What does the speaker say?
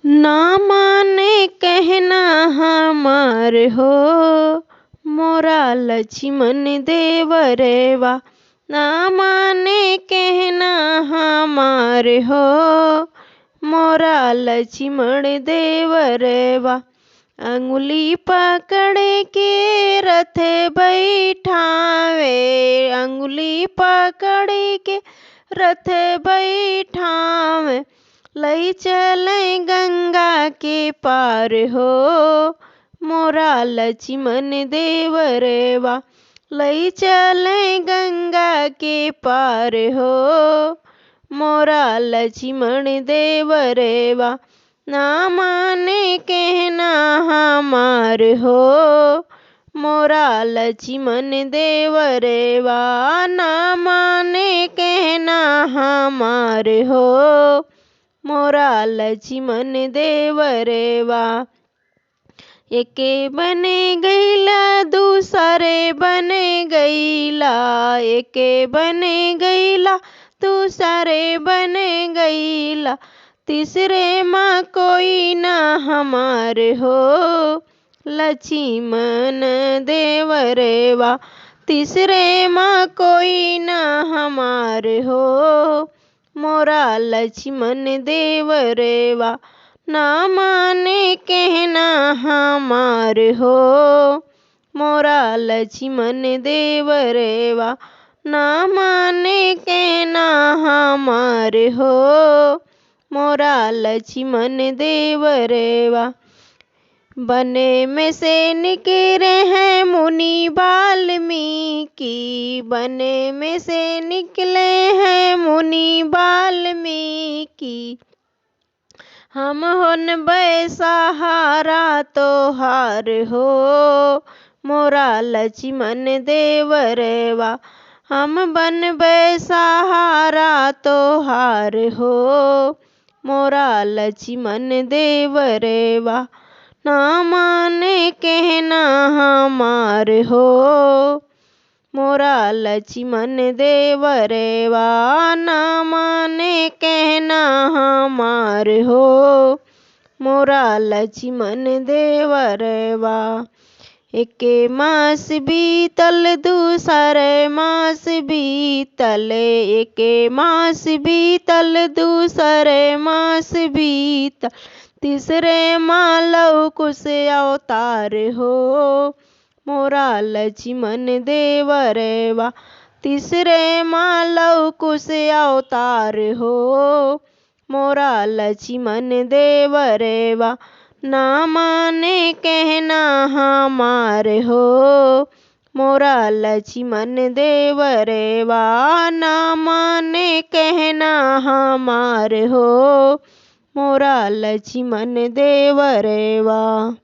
ना माने कहना हमार हो, मोरा लक्ष्मण देवरवा। ना माने कहना हमार हो, मोरा लक्ष्मण देवरवा। अंगुली पकड़ के रथ बैठावे, अंगुली पकड़ के रथ बैठावे। लई चले गंगा के पार हो, मोरा लक्ष्मण देवरवा। लई चले गंगा के पार हो, मोरा लक्ष्मण देवरवा। ना माने कहना हमार हो, मोरा लक्ष्मण देवरवा। ना माने कहना हमार हो, मोरा लक्ष्मण देवरवा। एके बने गईला दूसरे बने गईला, एके बने गईला दूसरे बने गईला। तीसरे माँ कोई ना हमार हो, लक्ष्मण देवरवा। तीसरे माँ कोई ना हमार हो, मोरा लक्ष्मण देवरवा। ना माने कहना हमार हो, मोरा लक्ष्मण देवरवा। ना माने कहना हमार हो, मोरा लक्ष्मण देवरवा। बने में से निकले हैं मुनि वाल्मीकि, बने में से निकले हैं मुनि वाल्मीकि। हम होन सहारा तोहार हो, मोरा लक्ष्मण देवरवा। हम बनबै सहारा तोहार हो, मोरा लक्ष्मण देवरवा। ना माने कहना हमार हो, मोरा लक्ष्मण देवरवा। ना माने कहना हमार हो, मोरा लक्ष्मण देवरवा। एके मास बीतल दूसरे मास बीतल, एके मास बीतल दूसरे मास बीतल। तीसरे माँ लव कुश अवतार हो, मोरा लक्ष्मण देवरवा। तीसरे माँ लव कुश अवतार हो, मोरा लक्ष्मण देवरवा। ना माने कहना हमार हो, मोरा लक्ष्मण देवरवा। ना माने कहना हमार हो, मोरा लक्ष्मण देवरवा।